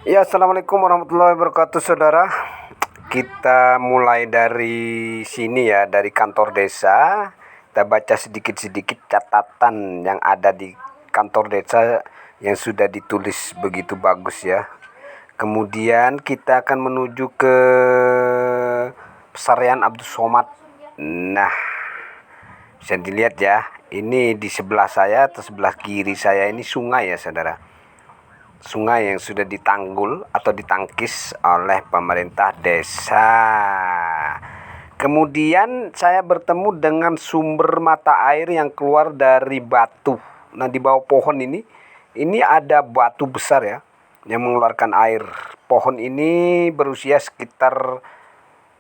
Ya, assalamualaikum warahmatullahi wabarakatuh, saudara. Kita mulai dari sini ya, dari kantor desa. Kita baca sedikit-sedikit catatan yang ada di kantor desa yang sudah ditulis begitu bagus ya. Kemudian kita akan menuju ke Pesarian Abdus Somad. Nah, bisa dilihat ya, ini di sebelah saya atau sebelah kiri saya ini sungai ya, saudara. Sungai yang sudah ditanggul atau ditangkis oleh pemerintah desa. Kemudian saya bertemu dengan sumber mata air yang keluar dari batu. Nah, di bawah pohon ini ada batu besar ya, yang mengeluarkan air. Pohon ini berusia sekitar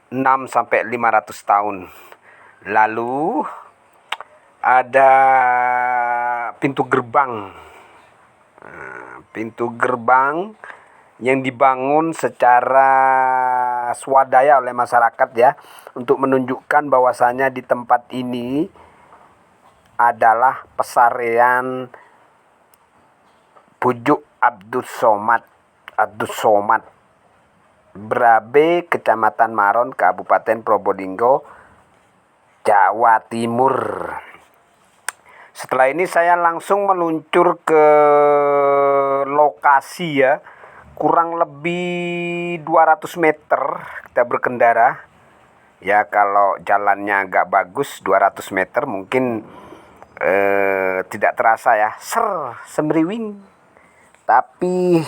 6-500 tahun. Lalu ada pintu gerbang yang dibangun secara swadaya oleh masyarakat ya, untuk menunjukkan bahwasanya di tempat ini adalah Pesarian Pujuk Abdus Somad Brabe, Kecamatan Maron, Kabupaten Probolinggo, Jawa Timur. Setelah ini saya langsung meluncur ke lokasi ya, kurang lebih 200 meter kita berkendara. Ya, kalau jalannya agak bagus 200 meter mungkin tidak terasa ya, semriwing. Tapi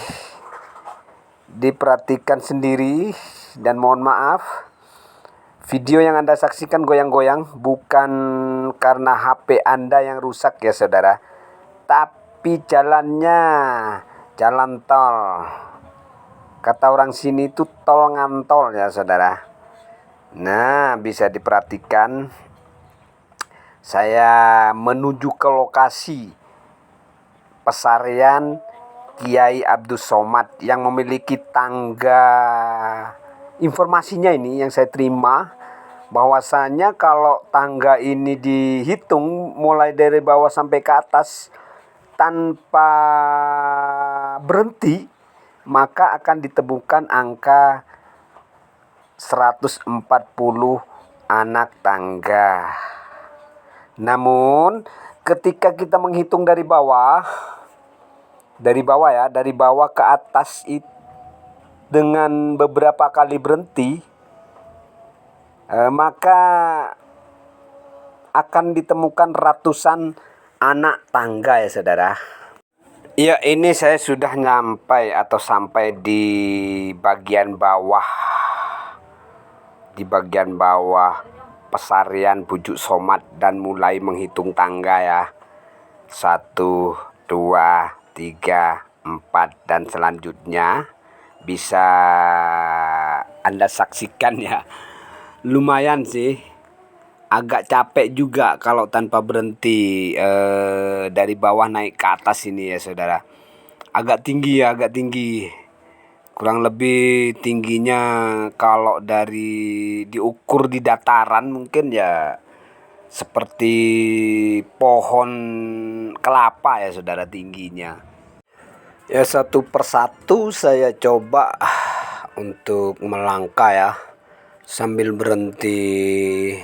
diperhatikan sendiri dan mohon maaf, video yang Anda saksikan goyang-goyang bukan karena HP Anda yang rusak ya, saudara. Tapi jalannya jalan tol. Kata orang sini itu tol ngantol ya, saudara. Nah, bisa diperhatikan. Saya menuju ke lokasi Pesarian Kiai Abdus Somad yang memiliki tangga. Informasinya ini yang saya terima, bahwasanya kalau tangga ini dihitung mulai dari bawah sampai ke atas tanpa berhenti, maka akan ditemukan angka 140 anak tangga. Namun ketika kita menghitung dari bawah ke atas itu dengan beberapa kali berhenti, maka akan ditemukan ratusan anak tangga ya, saudara. Ya, ini saya sudah sampai di bagian bawah. Di bagian bawah Pesarian Pujuk Somad dan mulai menghitung tangga ya. 1, 2, 3, 4 dan selanjutnya bisa Anda saksikan ya. Lumayan sih, agak capek juga kalau tanpa berhenti dari bawah naik ke atas ini ya, saudara. Agak tinggi ya, kurang lebih tingginya kalau dari diukur di dataran mungkin ya seperti pohon kelapa ya, saudara, tingginya. Ya, satu persatu saya coba untuk melangkah ya, sambil berhenti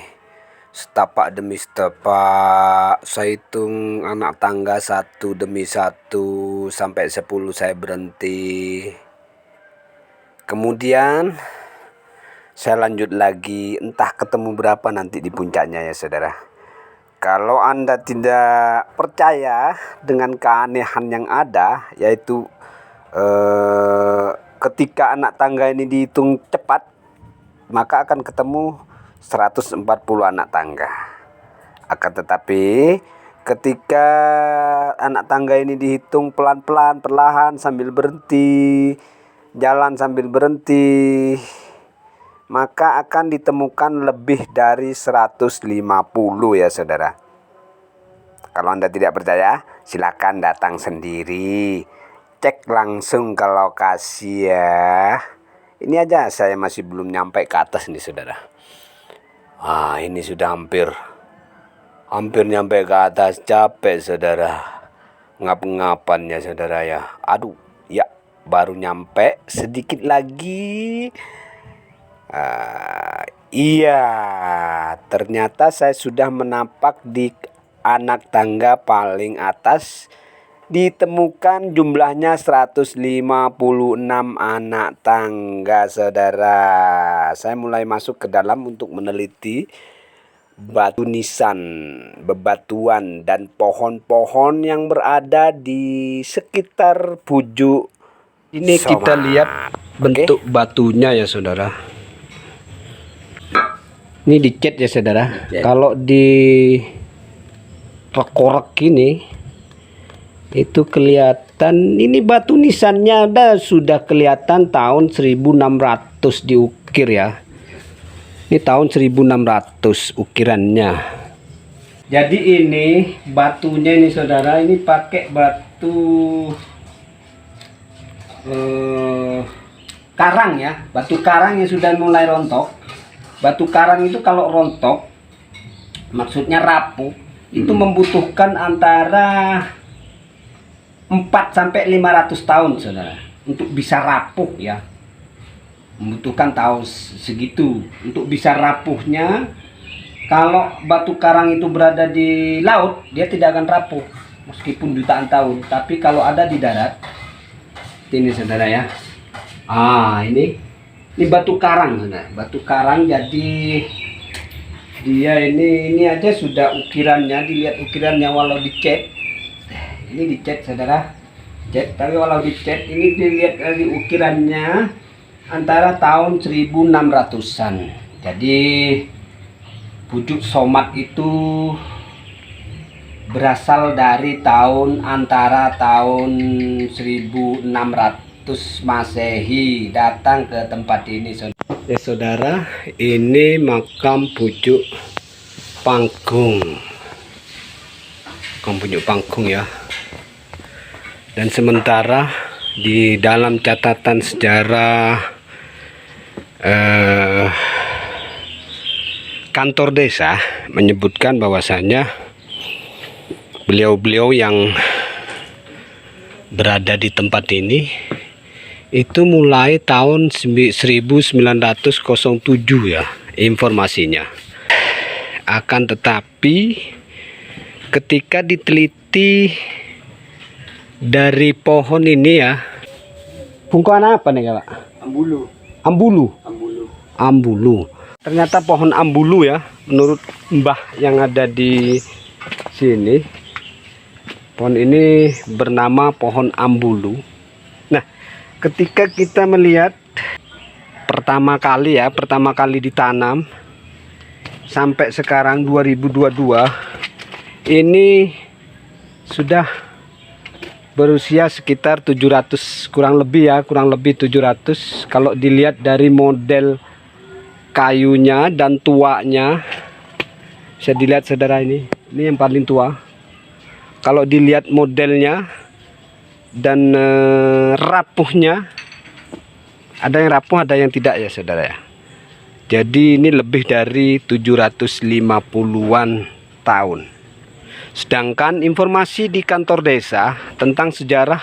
setapak demi setapak. Saya hitung anak tangga satu demi satu sampai 10 saya berhenti. Kemudian saya lanjut lagi, entah ketemu berapa nanti di puncaknya ya, saudara. Kalau Anda tidak percaya dengan keanehan yang ada, yaitu ketika anak tangga ini dihitung cepat, maka akan ketemu 140 anak tangga. Akan tetapi ketika anak tangga ini dihitung pelan-pelan, perlahan, sambil berhenti, jalan sambil berhenti, maka akan ditemukan lebih dari 150 ya, saudara. Kalau Anda tidak percaya, silakan datang sendiri, cek langsung ke lokasi ya. Ini aja saya masih belum nyampe ke atas nih, saudara. Ini sudah hampir nyampe ke atas, capek saudara. Ngap-ngapannya saudara ya. Aduh, ya baru nyampe sedikit lagi. Iya, ternyata saya sudah menapak di anak tangga paling atas. Ditemukan jumlahnya 156 anak tangga, saudara. Saya mulai masuk ke dalam untuk meneliti batu nisan, bebatuan, dan pohon-pohon yang berada di sekitar pujuk ini. Kita lihat bentuk batunya ya, saudara. Ini dicat ya, saudara. Kalau di rekorek ini itu kelihatan, ini batu nisannya sudah kelihatan tahun 1600 diukir ya. Ini tahun 1600 ukirannya. Jadi ini batunya ini, saudara, ini pakai batu karang ya, batu karang yang sudah mulai rontok. Batu karang itu kalau rontok, maksudnya rapuh, itu membutuhkan antara 400-500 tahun, saudara, untuk bisa rapuh ya. Membutuhkan tahun segitu untuk bisa rapuhnya. Kalau batu karang itu berada di laut, dia tidak akan rapuh meskipun jutaan tahun. Tapi kalau ada di darat, ini, saudara ya. Ini batu karang, saudara. Batu karang, jadi dia ini aja sudah ukirannya, dilihat ukirannya walau dicat. Ini dicat, saudara. Cat, tapi walau dicat ini dilihat dari ukirannya antara tahun 1600-an. Jadi pujuk Somat itu berasal dari antara tahun 1600 Masehi datang ke tempat ini, saudara. Ya, saudara, ini makam pujuk Panggung. Makam pujuk Panggung ya. Dan sementara di dalam catatan sejarah kantor desa menyebutkan bahwasanya beliau-beliau yang berada di tempat ini itu mulai tahun 1907 ya informasinya. Akan tetapi ketika diteliti dari pohon ini ya, bungkuan apa nih, Pak? Ambulu. Ambulu. Ambulu. Ambulu. Ternyata pohon ambulu ya, menurut mbah yang ada di sini. Pohon ini bernama pohon ambulu. Nah, ketika kita melihat pertama kali ditanam sampai sekarang 2022, ini sudah berusia sekitar 700, kurang lebih 700. Kalau dilihat dari model kayunya dan tuanya, bisa dilihat, saudara, ini yang paling tua. Kalau dilihat modelnya dan rapuhnya, ada yang rapuh, ada yang tidak ya, saudara ya. Jadi ini lebih dari 750-an tahun. Sedangkan informasi di kantor desa tentang sejarah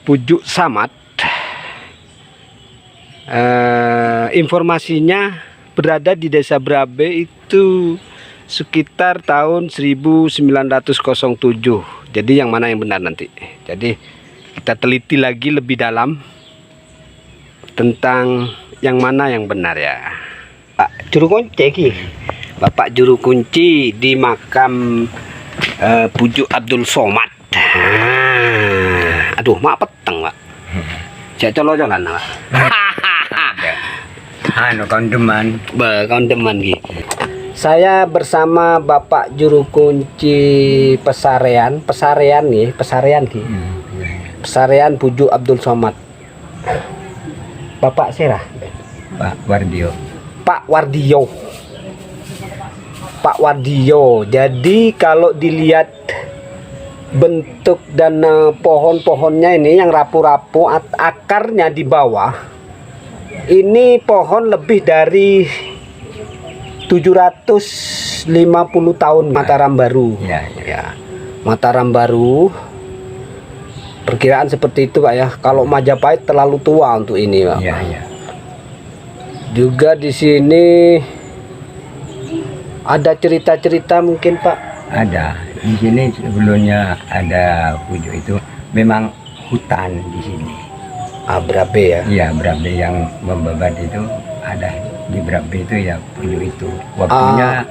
pujuk Samat, informasinya berada di desa Brabe itu sekitar tahun 1907. Jadi yang mana yang benar nanti? Jadi kita teliti lagi lebih dalam tentang yang mana yang benar ya. Pak Juru Kunci, Bapak Juru Kunci di makam pujuk Abdul Somad. Aduh, mak peteng, Pak. Saya colo-colan, Pak. Kondeman. Kondeman gitu. Saya bersama Bapak Juru Kunci Pesarean pujuk Abdul Somad. Bapak Serah. Pak Wardio. Pak Wardio. Jadi kalau dilihat bentuk dan pohon-pohonnya ini yang rapuh-rapuh, akarnya di bawah, ini pohon lebih dari 750 tahun. Mataram Baru. Ya. Mataram Baru. Perkiraan seperti itu Pak ya. Kalau Majapahit terlalu tua untuk ini Pak. Iya, iya. Juga di sini ada cerita-cerita mungkin Pak. Ada. Di sini sebelumnya ada Pujo itu memang hutan di sini. Brabe ya. Iya, Brabe yang membabat itu ada di Brabe itu ya Pujo itu. Waktunya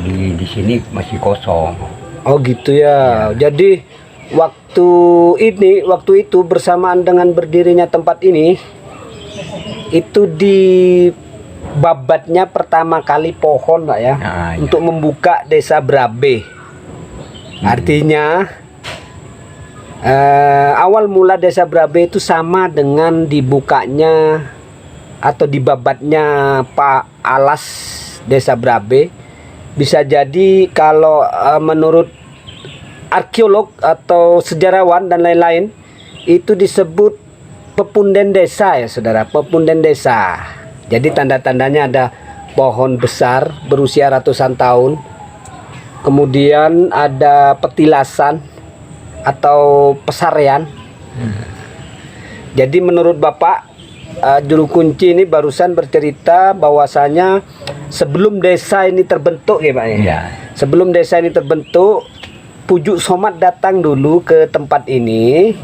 di sini masih kosong. Oh gitu ya. Jadi waktu itu bersamaan dengan berdirinya tempat ini itu di babatnya pertama kali pohon Pak ya, Nah, iya. untuk membuka desa Brabe. Artinya awal mula desa Brabe itu sama dengan dibukanya atau dibabatnya Pak Alas desa Brabe. Bisa jadi kalau menurut arkeolog atau sejarawan dan lain-lain itu disebut pepunden desa ya saudara, pepunden desa. Jadi tanda-tandanya ada pohon besar berusia ratusan tahun, kemudian ada petilasan atau pesarean. Jadi menurut Bapak juru kunci ini barusan bercerita bahwasanya sebelum desa ini terbentuk ya Pak ya. Iya. Sebelum desa ini terbentuk, Pujuk Somat datang dulu ke tempat ini,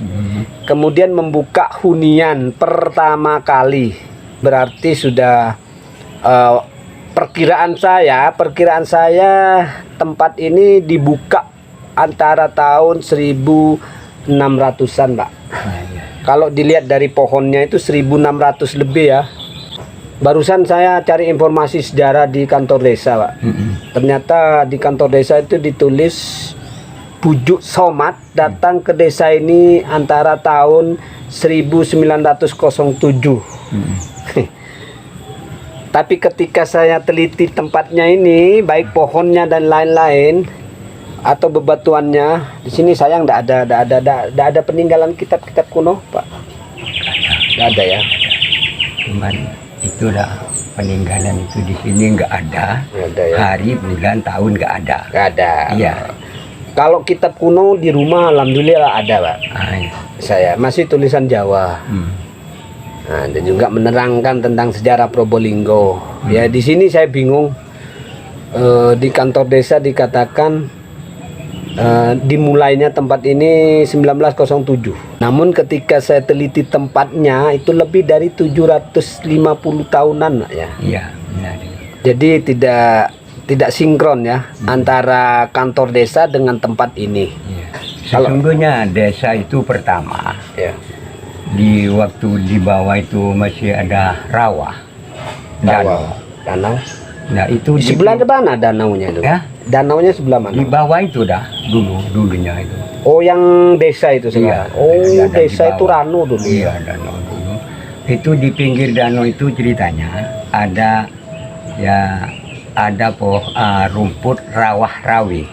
kemudian membuka hunian pertama kali. Berarti sudah perkiraan saya tempat ini dibuka antara tahun 1600-an Pak. Kalau dilihat dari pohonnya itu 1600 lebih ya. Barusan saya cari informasi sejarah di kantor desa Pak. Ternyata di kantor desa itu ditulis Pujuk Somat datang ke desa ini antara tahun 1907. Tapi ketika saya teliti tempatnya ini, baik pohonnya dan lain-lain atau bebatuannya, di sini sayang tidak ada peninggalan kitab-kitab kuno Pak. Tidak ada ya. Cuman itu dah peninggalan itu di sini nggak ada. Nggak ada ya. Hari bulan tahun nggak ada. Nggak ada. Iya. Kalau kitab kuno di rumah alhamdulillah ada Pak. Iya. Saya masih tulisan Jawa. Nah, dan juga menerangkan tentang sejarah Probolinggo. Ya di sini saya bingung. Di kantor desa dikatakan dimulainya tempat ini 1907. Namun ketika saya teliti tempatnya itu lebih dari 750 tahunan Pak, ya. Iya, benar. Jadi tidak sinkron ya antara kantor desa dengan tempat ini. Iya. Sesungguhnya desa itu pertama Ya. di waktu di bawah itu masih ada rawa, Danau. Nah itu Di sebelah mana danaunya itu? Ya? Danaunya sebelah mana? di bawah itu dah dulunya itu. Oh, yang desa itu sebelah. Iya, Oh, ada di desa itu bawah. Ranu dulu. Iya, danau dulu. Itu di pinggir danau itu ceritanya ada ya ada rumput rawah rawi.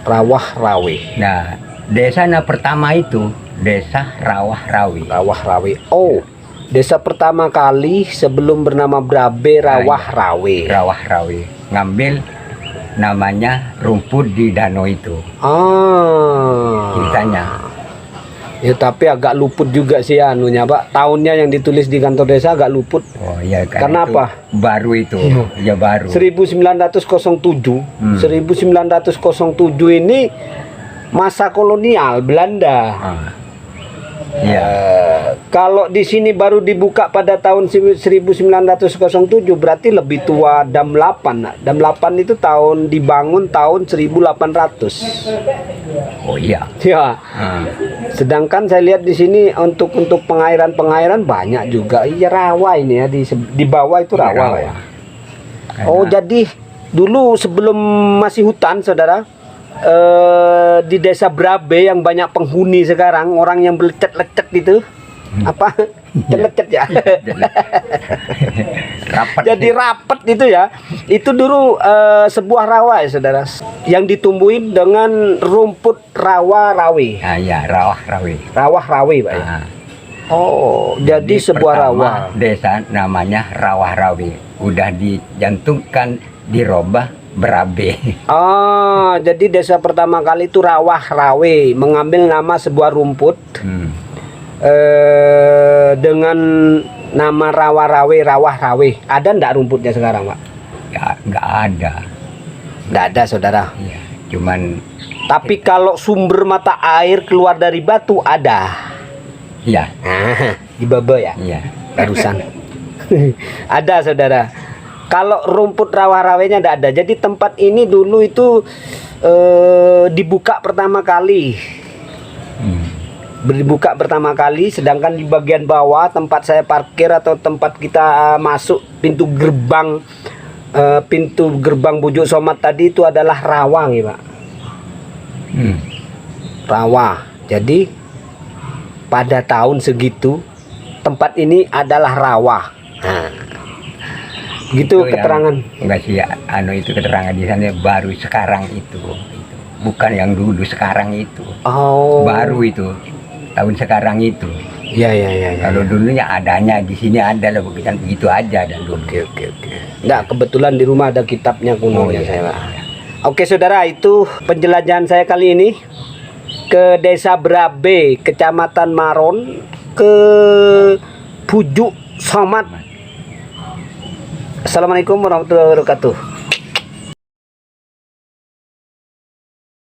Rawah Rawe. Nah, desanya pertama itu desa Rawah Rawi. Rawah Rawe. Oh, desa pertama kali sebelum bernama Brabe Rawah Rawe. Rawah Rawi ngambil namanya rumput di danau itu ceritanya. Ya tapi agak luput juga sih anunya Pak. Tahunnya yang ditulis di kantor desa agak luput. Oh iya kan. Karena itu apa? Baru itu. Ya baru. 1907. 1907 ini masa kolonial Belanda. Iya. Kalau di sini baru dibuka pada tahun 1907 berarti lebih tua Dam 8. Nah, Dam 8 itu tahun dibangun tahun 1800. Oh iya. Ya. Sedangkan saya lihat di sini untuk pengairan banyak juga. Iya rawa ini ya di bawah itu Iya, rawa ya. Oh jadi dulu sebelum masih hutan saudara, di desa Brabe yang banyak penghuni sekarang, orang yang berlecet-lecet gitu, apa lecet ya, Rapat. jadi rapet itu ya. Itu dulu sebuah rawa ya saudara, yang ditumbuhin dengan rumput rawa rawe. Ah iya, Rawah Rawi. Rawah rawe Pak ya. Oh jadi sebuah rawa. Desa namanya Rawah Rawi. Udah dijantumkan dirobah Berabe. Oh, jadi desa pertama kali itu Rawah Rawe, mengambil nama sebuah rumput dengan nama Rawah Rawe. Ada ndak rumputnya sekarang, Pak? Ya nggak ada. Nggak ada, saudara. Ya, cuman Tapi kalau sumber mata air keluar dari batu ada. ya, Nah, di Baba ya, iya. barusan. Ada, saudara. Kalau rumput rawa-rawenya ndak ada. Jadi tempat ini dulu itu dibuka pertama kali. Dibuka pertama kali, sedangkan di bagian bawah tempat saya parkir atau tempat kita masuk pintu gerbang Bujuk Somat tadi itu adalah rawa, ya, Pak. Rawa. Jadi pada tahun segitu tempat ini adalah rawa. Nah, gitu Itu keterangan. Enggak sih, itu keterangan di sana baru sekarang itu. Bukan yang dulu, sekarang itu. Oh. Baru itu. Tahun sekarang itu. Ya. Kalau dulunya adanya di sini ada lah, bukan begitu aja dan dulu. Oke. Nggak, kebetulan di rumah ada kitabnya kunonya iya, saya, Pak. iya. Oke, saudara, itu penjelajahan saya kali ini ke Desa Berabe, Kecamatan Maron, ke Bujuk Somat. Assalamualaikum warahmatullahi wabarakatuh.